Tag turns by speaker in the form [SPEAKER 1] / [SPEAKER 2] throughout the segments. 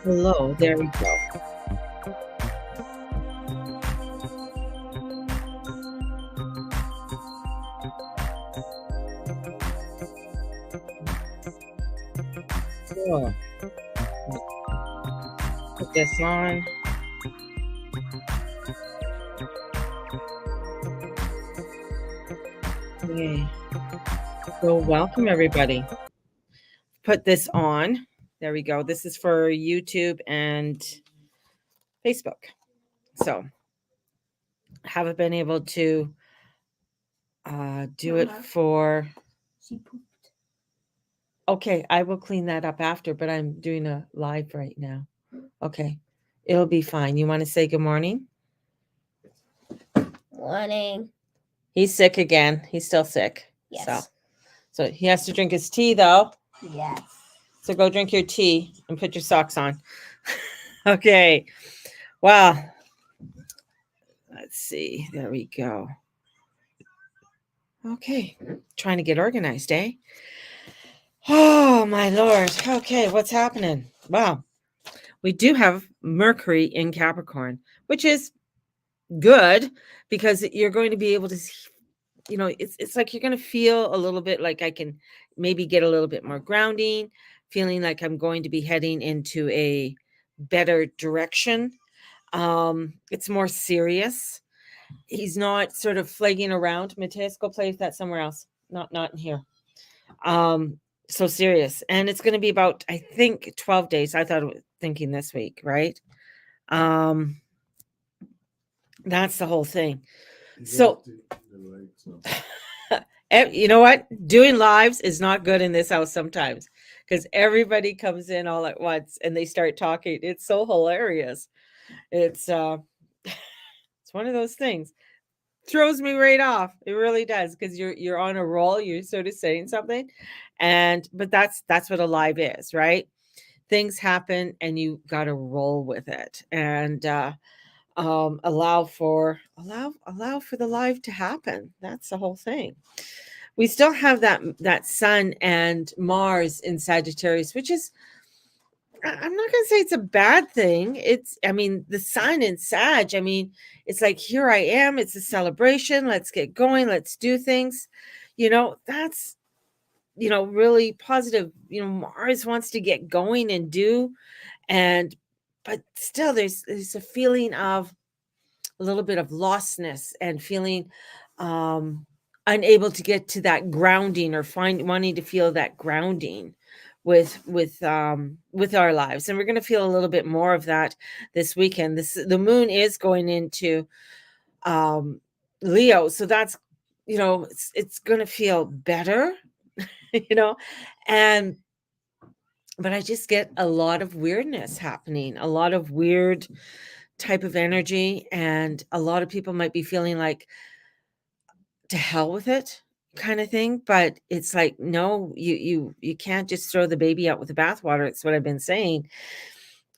[SPEAKER 1] Hello, there we go. Sure. Put this on. Yay. So welcome everybody. Put this on. There we go. This is for YouTube and Facebook. So haven't been able to do it for.
[SPEAKER 2] She pooped.
[SPEAKER 1] Okay, I will clean that up after, but I'm doing a live right now. Okay, it'll be fine. You want to say good morning?
[SPEAKER 2] Morning.
[SPEAKER 1] He's sick again. He's still sick.
[SPEAKER 2] Yes.
[SPEAKER 1] So he has to drink his tea though.
[SPEAKER 2] Yes.
[SPEAKER 1] So go drink your tea and put your socks on. Okay. Well, let's see. There we go. Okay. Trying to get organized, eh? Oh, my Lord. Okay. What's happening? Well, we do have Mercury in Capricorn, which is good because you're going to be able to, it's like you're going to feel a little bit like I can maybe get a little bit more grounding, feeling like I'm going to be heading into a better direction. It's more serious. He's not sort of flagging around. Mateus, go play with that somewhere else. Not in here. So serious. And it's going to be about, I think, 12 days. I thought it was thinking this week, right? That's the whole thing. So you know what? Doing lives is not good in this house sometimes because everybody comes in all at once and they start talking. It's so hilarious. It's it's one of those things. Throws me right off. It really does because you're on a roll. You're sort of saying something, but that's what a live is, right? Things happen and you got to roll with it and allow for the live to happen. That's the whole thing. We still have that Sun and Mars in Sagittarius, which is, I'm not going to say it's a bad thing. The Sun in Sag, it's like, here I am. It's a celebration. Let's get going. Let's do things. That's, really positive. Mars wants to get going and do, but still there's a feeling of a little bit of lostness and feeling unable to get to that grounding or wanting to feel that grounding with our lives. And we're going to feel a little bit more of that this weekend. The moon is going into Leo, so that's, it's going to feel better, but I just get a lot of weirdness happening, a lot of weird type of energy, and a lot of people might be feeling like, to hell with it kind of thing. But it's like, no, you can't just throw the baby out with the bathwater. It's what I've been saying.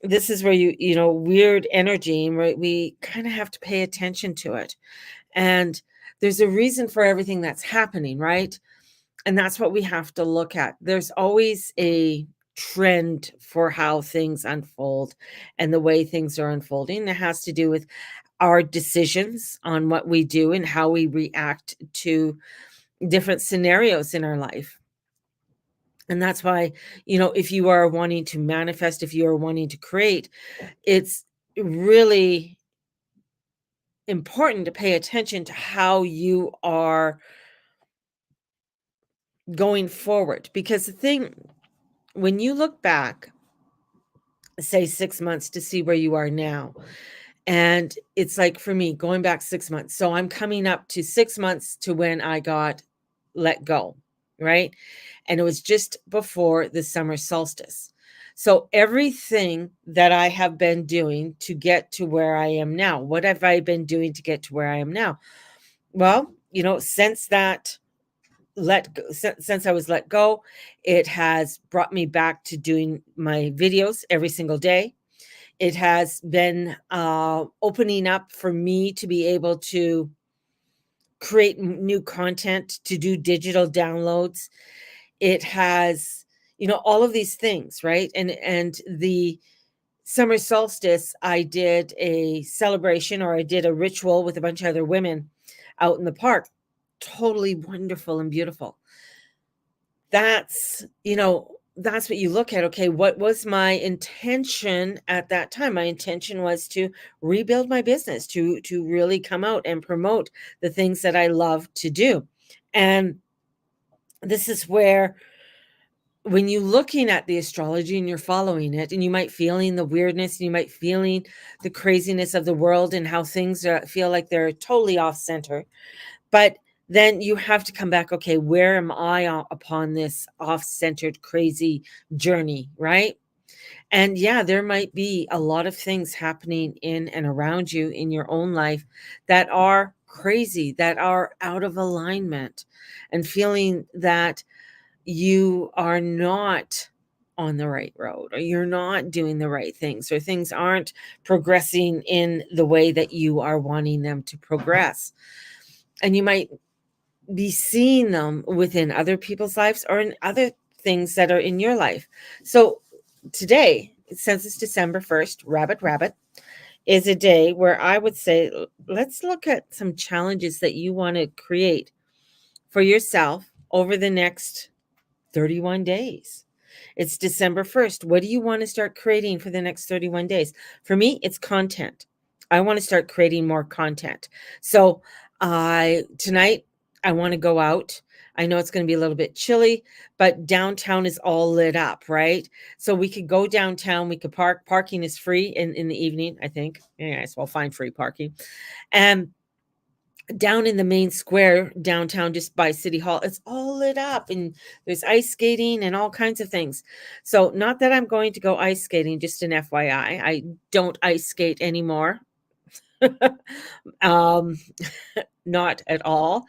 [SPEAKER 1] This is where weird energy, and we kind of have to pay attention to it. And there's a reason for everything that's happening, right? And that's what we have to look at. There's always a trend for how things unfold and the way things are unfolding. It has to do with our decisions on what we do and how we react to different scenarios in our life. And that's why, if you are wanting to manifest, if you are wanting to create, it's really important to pay attention to how you are going forward. Because the thing, when you look back, say 6 months to see where you are now, and it's like for me, going back 6 months. So I'm coming up to 6 months to when I got let go, right? And it was just before the summer solstice. So everything that I have been doing to get to where I am now, what have I been doing to get to where I am now? Well, since that since I was let go, it has brought me back to doing my videos every single day. It has been opening up for me to be able to create new content, to do digital downloads. It has, all of these things, right? And the summer solstice, I did a celebration, or I did a ritual with a bunch of other women out in the park. Totally wonderful and beautiful. That's what you look at. Okay, what was my intention at that time? My intention was to rebuild my business, to really come out and promote the things that I love to do. And this is where, when you're looking at the astrology and you're following it, and you might feeling the weirdness, and you might feeling the craziness of the world, and how things feel like they're totally off center. But then you have to come back, okay, where am I upon this off-centered, crazy journey, right? And yeah, there might be a lot of things happening in and around you in your own life that are crazy, that are out of alignment, and feeling that you are not on the right road, or you're not doing the right things, or things aren't progressing in the way that you are wanting them to progress. And you might be seeing them within other people's lives, or in other things that are in your life. So today, since it's December 1st, Rabbit is a day where I would say, let's look at some challenges that you want to create for yourself over the next 31 days. It's December 1st. What do you want to start creating for the next 31 days? For me, it's content. I want to start creating more content. So tonight, I want to go out. I know it's going to be a little bit chilly, but downtown is all lit up, right? So we could go downtown. We could park. Parking is free in the evening, I think. Yes, well, find free parking. And down in the main square downtown, just by City Hall, it's all lit up, and there's ice skating and all kinds of things. So not that I'm going to go ice skating, just an FYI. I don't ice skate anymore. um, Not at all.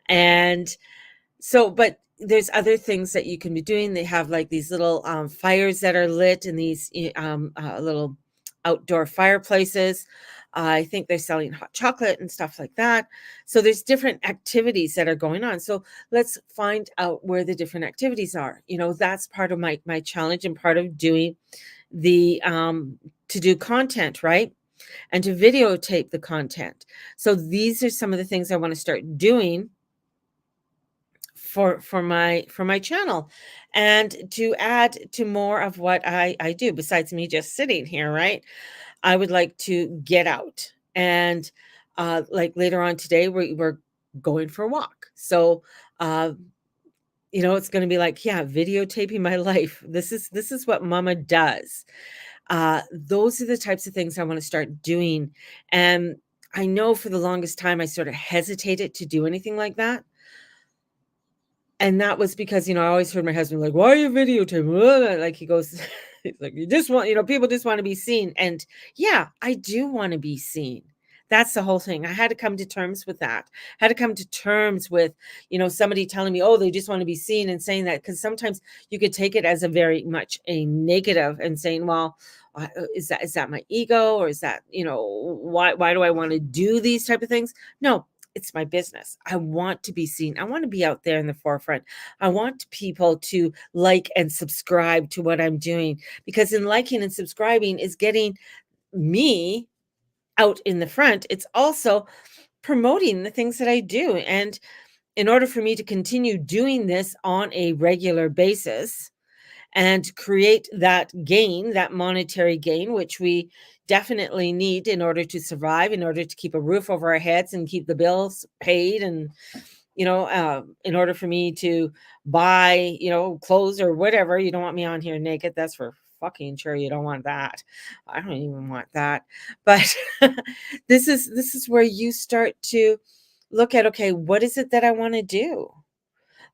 [SPEAKER 1] And so, but there's other things that you can be doing. They have like these little fires that are lit, and these little outdoor fireplaces. I think they're selling hot chocolate and stuff like that. So there's different activities that are going on. So let's find out where the different activities are. That's part of my challenge, and part of doing the to do content, right? And to videotape the content. So these are some of the things I want to start doing for my channel, and to add to more of what I do, besides me just sitting here, right? I would like to get out, and like later on today, we're going for a walk. So uh it's going to be like, yeah, videotaping my life. This is what mama does. Those are the types of things I want to start doing. And I know for the longest time I sort of hesitated to do anything like that. And that was because, I always heard my husband like, "Why are you videotaping?" Like he goes, he's like, "You just want, people just want to be seen." And yeah, I do want to be seen. That's the whole thing. I had to come to terms with that. I had to come to terms with, somebody telling me, "Oh, they just want to be seen," and saying that, because sometimes you could take it as a very much a negative, and saying, "Well, is that my ego, or is that, why do I want to do these type of things?" No, it's my business. I want to be seen. I want to be out there in the forefront. I want people to like and subscribe to what I'm doing, because in liking and subscribing is getting me out in the front. It's also promoting the things that I do. And in order for me to continue doing this on a regular basis, and create that gain, that monetary gain, which we definitely need in order to survive, in order to keep a roof over our heads and keep the bills paid. And, in order for me to buy, clothes or whatever. You don't want me on here naked. That's for fucking sure. You don't want that. I don't even want that. But this is where you start to look at, okay, what is it that I want to do?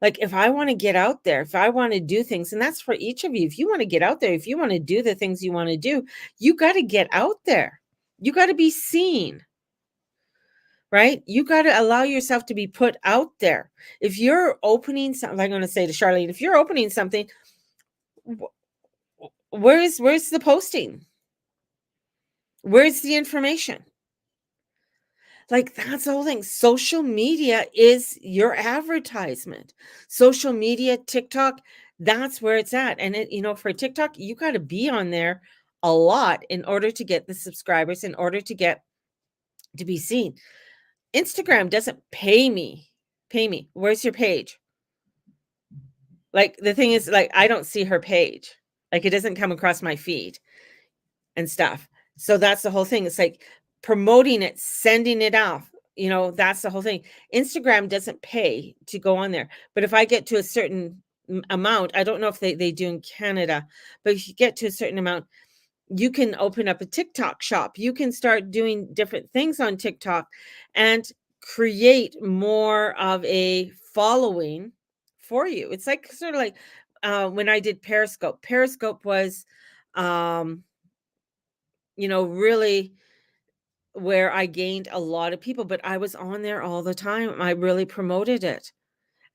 [SPEAKER 1] Like, if I want to get out there, if I want to do things, and that's for each of you. If you want to get out there, if you want to do the things you want to do, you got to get out there. You got to be seen, right? You got to allow yourself to be put out there. If you're opening something, I'm going to say to Charlene, if you're opening something, where's the posting? Where's the information? Like, that's the whole thing. Social media is your advertisement. Social media, TikTok, that's where it's at. And for TikTok, you got to be on there a lot in order to get the subscribers, in order to get to be seen. Instagram doesn't pay me. Where's your page? Like, the thing is, like, I don't see her page. Like, it doesn't come across my feed and stuff. So that's the whole thing. It's like promoting it, sending it off. That's the whole thing. Instagram doesn't pay to go on there. But if I get to a certain amount, I don't know if they do in Canada, but if you get to a certain amount, you can open up a TikTok shop. You can start doing different things on TikTok and create more of a following for you. It's like sort of like when I did Periscope. Periscope was, really where I gained a lot of people, but I was on there all the time. I really promoted it.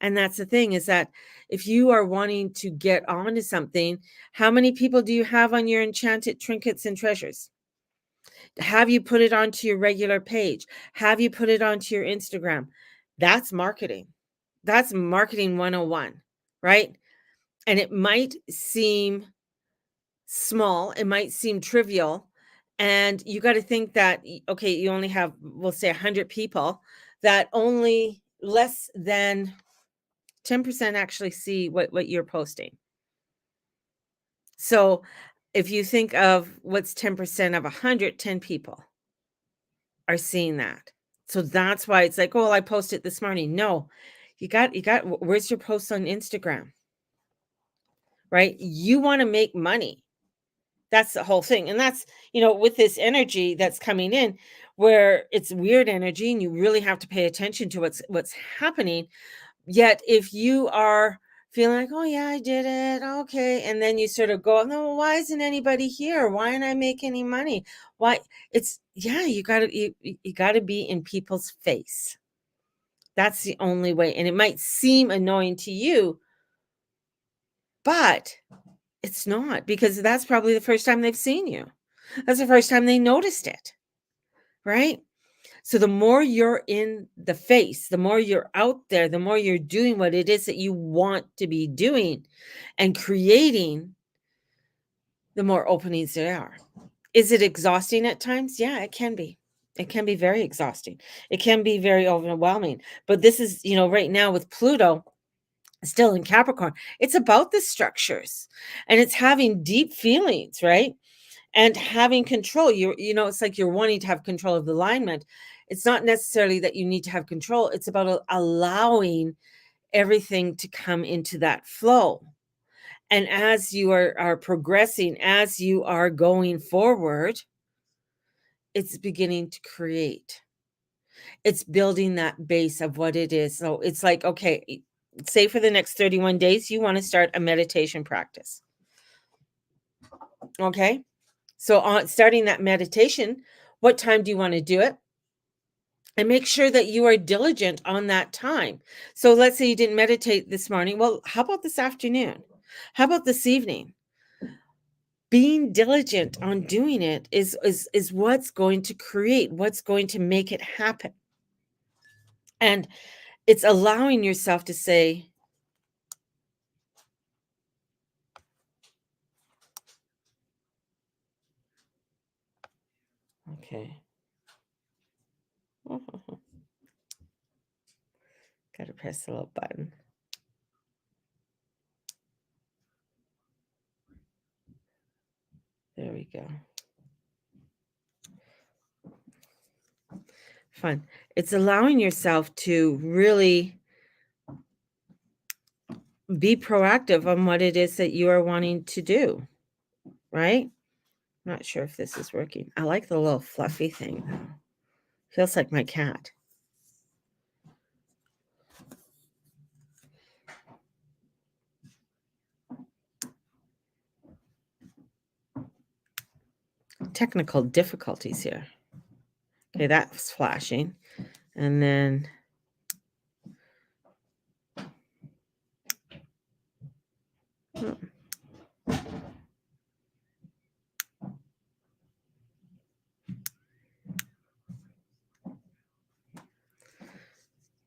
[SPEAKER 1] And that's the thing, is that if you are wanting to get onto something, how many people do you have on your enchanted trinkets and treasures? Have you put it onto your regular page? Have you put it onto your Instagram? That's marketing. That's marketing 101, right? And it might seem small, it might seem trivial, and you got to think that okay, you only have, we'll say, 100 people, that only less than 10% actually see what you're posting. So if you think of what's 10% of 100, 10 people are seeing that. So that's why it's like, oh, well, I posted this morning. No, where's your post on Instagram? Right? You want to make money. That's the whole thing. And that's, with this energy that's coming in, where it's weird energy and you really have to pay attention to what's happening. Yet if you are feeling like, oh yeah, I did it, okay, and then you sort of go, no, why isn't anybody here? Why aren't I making any money? Why? It's, yeah, you gotta be in people's face. That's the only way. And it might seem annoying to you, but it's not, because that's probably the first time they've seen you. That's the first time they noticed it, right? So the more you're in the face, the more you're out there, the more you're doing what it is that you want to be doing and creating, the more openings there are. Is it exhausting at times? Yeah, it can be. It can be very exhausting. It can be very overwhelming. But this is, right now with Pluto still in Capricorn, it's about the structures, and it's having deep feelings, right? And having control. It's like you're wanting to have control of the alignment. It's not necessarily that you need to have control. It's about allowing everything to come into that flow. And as you are progressing, as you are going forward, it's beginning to create. It's building that base of what it is. So it's like, okay, say for the next 31 days, you want to start a meditation practice. Okay. So on starting that meditation, what time do you want to do it? And make sure that you are diligent on that time. So let's say you didn't meditate this morning. Well, how about this afternoon? How about this evening? Being diligent on doing it is what's going to create, what's going to make it happen. And it's allowing yourself to say, okay. Got to press the little button. There we go. Fun. It's allowing yourself to really be proactive on what it is that you are wanting to do, right? Not sure if this is working. I like the little fluffy thing though. Feels like my cat. Technical difficulties here. Okay, that's flashing. And then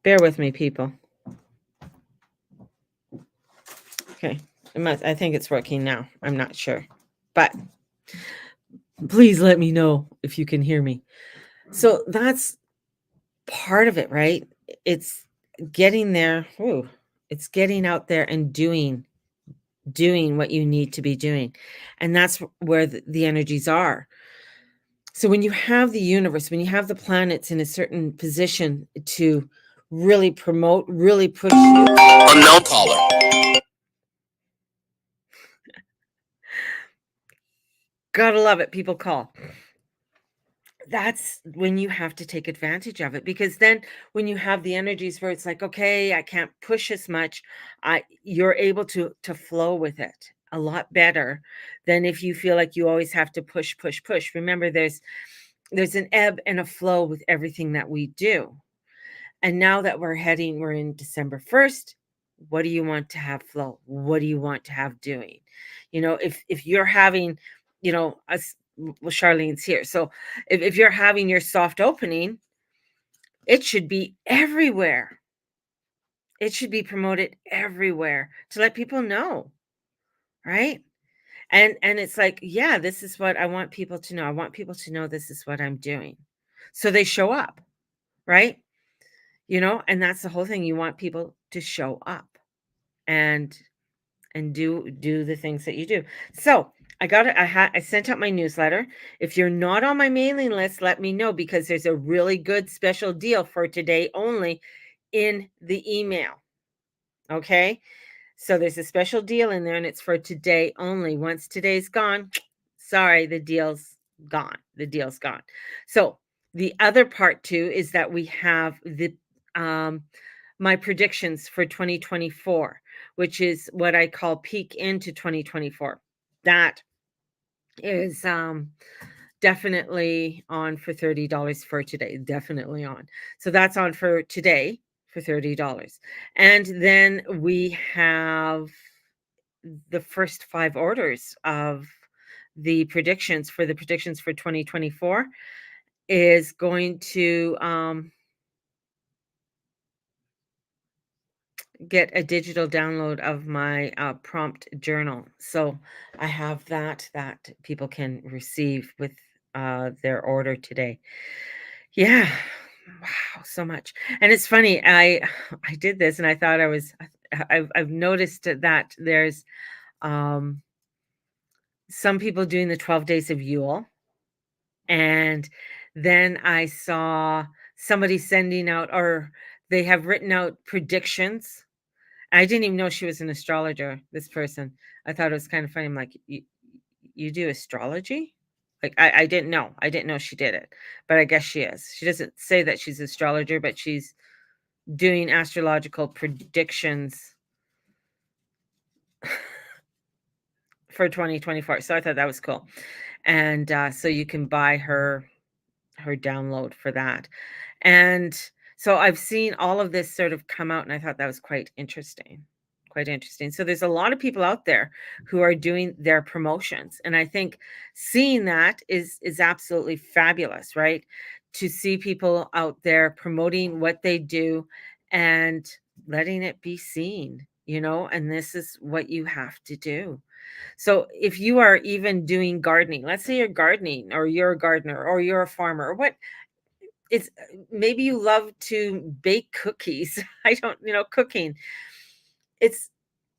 [SPEAKER 1] bear with me, people. Okay, I think it's working now. I'm not sure, but please let me know if you can hear me. So that's part of it, right? It's getting there. Ooh, it's getting out there and doing what you need to be doing. And that's where the energies are. So when you have the universe, when you have the planets in a certain position to really promote, really push you.
[SPEAKER 2] Unknown caller.
[SPEAKER 1] Gotta love it. People call. That's when you have to take advantage of it, because then when you have the energies where it's like, okay, I can't push as much, you're able to flow with it a lot better than if you feel like you always have to push, push, push. Remember, there's an ebb and a flow with everything that we do. And now that we're in December 1st, what do you want to have flow? What do you want to have doing? If you're having, us, well, Charlene's here. So if you're having your soft opening, it should be everywhere. It should be promoted everywhere to let people know, right? And it's like, yeah, this is what I want people to know. I want people to know this is what I'm doing. So they show up, right? And that's the whole thing. You want people to show up and do the things that you do. So I got it. I sent out my newsletter. If you're not on my mailing list, let me know, because there's a really good special deal for today only in the email. Okay. So there's a special deal in there, and it's for today only. Once today's gone, sorry, the deal's gone. The deal's gone. So the other part too is that we have the my predictions for 2024, which is what I call peek into 2024. That is definitely on for $30 for today. Definitely on. So that's on for today for $30. And then we have the first 5 orders of the predictions for 2024 is going to get a digital download of my prompt journal. So I have that people can receive with their order today. Yeah. Wow, so much. And it's funny, I did this and I thought I've noticed that there's some people doing the 12 days of Yule. And then I saw somebody sending out, or they have written out predictions. I didn't even know she was an astrologer, this person. I thought it was kind of funny. I'm like, you do astrology? Like, I didn't know. I didn't know she did it, but I guess she is. She doesn't say that she's an astrologer, but she's doing astrological predictions for 2024. So I thought that was cool. And so you can buy her download for that. And so I've seen all of this sort of come out, and I thought that was quite interesting. Quite interesting. So there's a lot of people out there who are doing their promotions, and I think seeing that is absolutely fabulous, right? To see people out there promoting what they do and letting it be seen, and this is what you have to do. So if you are even doing gardening, let's say you're gardening, or you're a gardener, or you're a farmer, or what, it's maybe you love to bake cookies. I don't, cooking. It's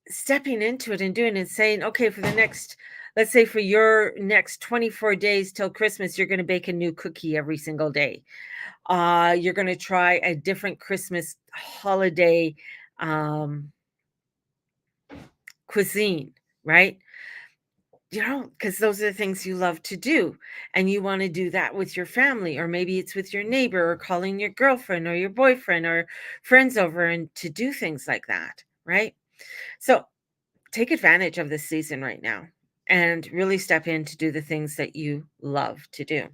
[SPEAKER 1] stepping into it and doing it and saying, okay, for the next let's say for your next 24 days till Christmas, you're going to bake a new cookie every single day. You're going to try a different Christmas holiday um, cuisine, right? Because those are the things you love to do. And you want to do that with your family, or maybe it's with your neighbor, or calling your girlfriend or your boyfriend or friends over and to do things like that, right? So take advantage of this season right now and really step in to do the things that you love to do.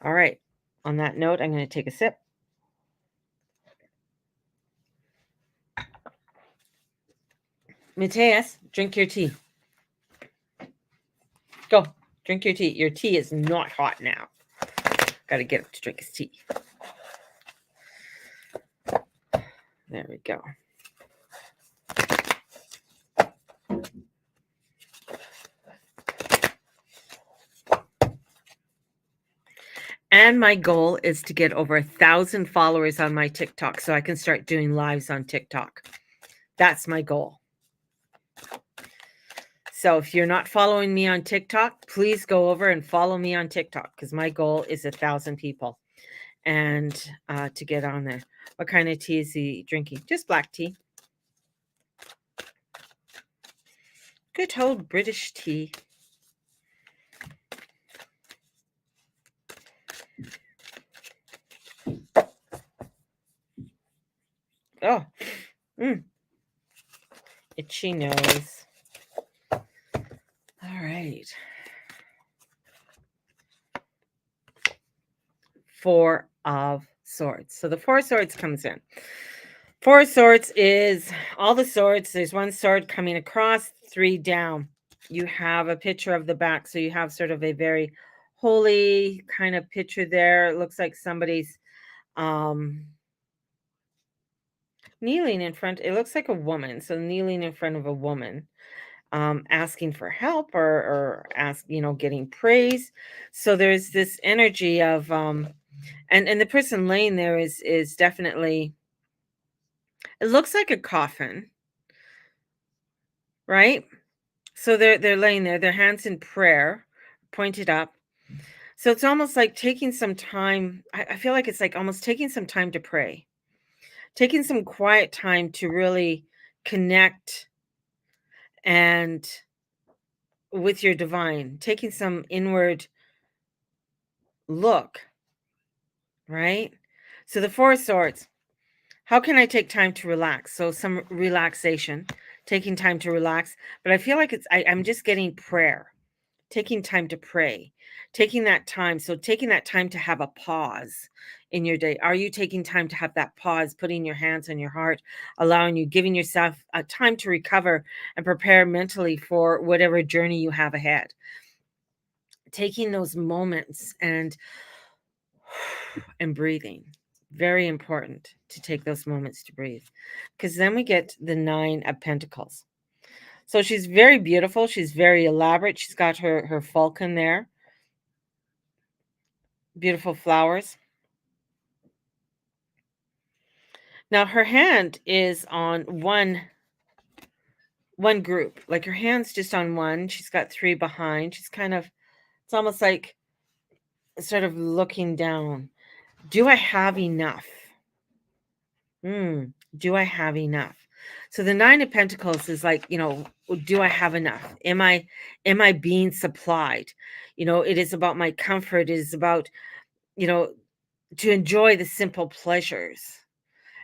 [SPEAKER 1] All right. On that note, I'm going to take a sip. Mateus, drink your tea. Go, drink your tea. Your tea is not hot now. Got to get him to drink his tea. There we go. And my goal is to get over 1,000 followers on my TikTok so I can start doing lives on TikTok. That's my goal. So if you're not following me on TikTok, please go over and follow me on TikTok, because my goal is 1,000 people and to get on there. What kind of tea is he drinking? Just black tea. Good old British tea. Oh, itchy nose. All right. 4 of Swords. So the 4 of Swords comes in. 4 of Swords is all the swords. There's 1 sword coming across, 3 down. You have a picture of the back. So you have sort of a very holy kind of picture there. It looks like somebody's kneeling in front. It looks like a woman. So kneeling in front of a woman, asking for help or getting praise. So there's this energy of and the person laying there is definitely, it looks like a coffin, right? So they're laying there, their hands in prayer, pointed up. So it's almost like taking some time. I feel like it's like almost taking some time to pray, taking some quiet time to really connect and with your divine, taking some inward look, right? So the 4 of Swords. How can I take time to relax? So some relaxation, taking time to relax. But I feel like I'm just getting prayer, taking time to pray, taking that time. So taking that time to have a pause in your day. Are you taking time to have that pause, putting your hands on your heart, allowing you, giving yourself a time to recover and prepare mentally for whatever journey you have ahead? Taking those moments and breathing. Very important to take those moments to breathe, because then we get the 9 of Pentacles. So she's very beautiful. She's very elaborate. She's got her falcon there. Beautiful flowers. Now her hand is on one group. Like her hand's just on one. She's got 3 behind. She's kind of, it's almost like sort of looking down. Do I have enough? Do I have enough? So the 9 of Pentacles is like, do I have enough? Am I being supplied? It is about my comfort. It is about, to enjoy the simple pleasures.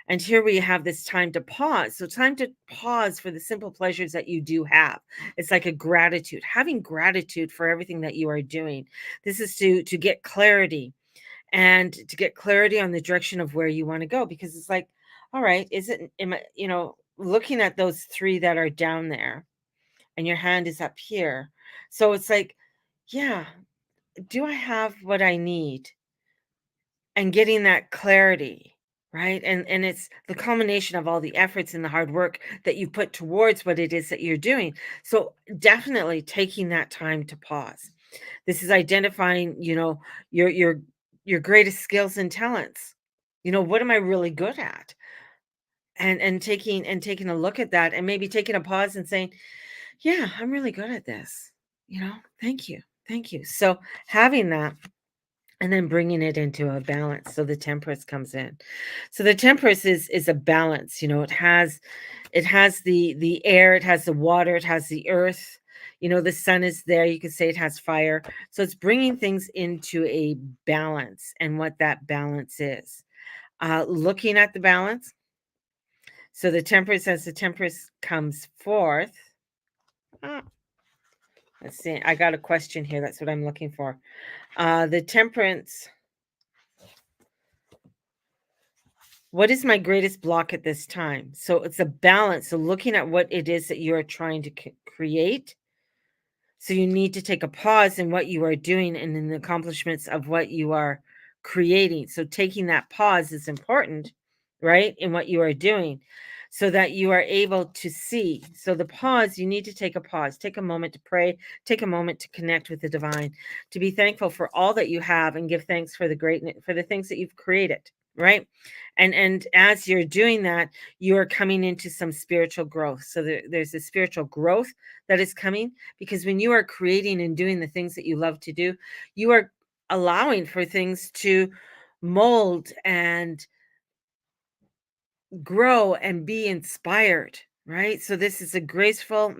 [SPEAKER 1] And here we have this time to pause. So time to pause for the simple pleasures that you do have. It's like a gratitude, having gratitude for everything that you are doing. This is to get clarity, and to get clarity on the direction of where you want to go, because it's like, all right, looking at those 3 that are down there and your hand is up here. So it's like, yeah, do I have what I need? And getting that clarity, right? And it's the culmination of all the efforts and the hard work that you put towards what it is that you're doing. So definitely taking that time to pause. This is identifying, your greatest skills and talents. What am I really good at? And taking a look at that, and maybe taking a pause and saying, yeah, I'm really good at this. thank you. Thank you. So having that and then bringing it into a balance, so the temperance comes in. So the temperance is a balance. It has the air, it has the water, it has the earth. The sun is there. You could say it has fire. So it's bringing things into a balance, and what that balance is. Looking at the balance. So the temperance, as the temperance comes forth. ah, let's see. I got a question here. That's what I'm looking for. The temperance. What is my greatest block at this time? So it's a balance. So looking at what it is that you are trying to create. So you need to take a pause in what you are doing and in the accomplishments of what you are creating. So taking that pause is important, right? In what you are doing so that you are able to see. So the pause, you need to take a pause, take a moment to pray, take a moment to connect with the divine, to be thankful for all that you have and give thanks for the greatness, for the things that you've created, right? And as you're doing that, you are coming into some spiritual growth. So there's a spiritual growth that is coming, because when you are creating and doing the things that you love to do, you are allowing for things to mold and grow and be inspired, right? So this is a graceful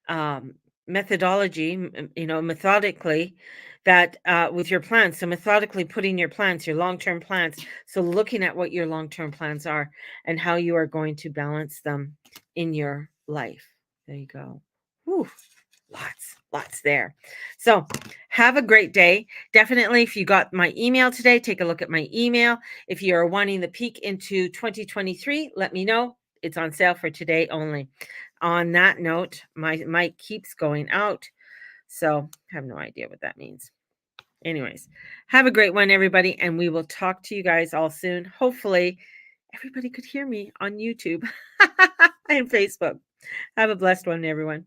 [SPEAKER 1] um, methodology, methodically, that with your plans. So methodically putting your plans, your long-term plans. So looking at what your long-term plans are and how you are going to balance them in your life. There you go. Whew. Lots there. So have a great day. Definitely, if you got my email today, take a look at my email. If you are wanting the peek into 2023, let me know. It's on sale for today only. On that note, my mic keeps going out, so I have no idea what that means. Anyways, have a great one, everybody, and we will talk to you guys all soon. Hopefully, everybody could hear me on YouTube and Facebook. Have a blessed one, everyone.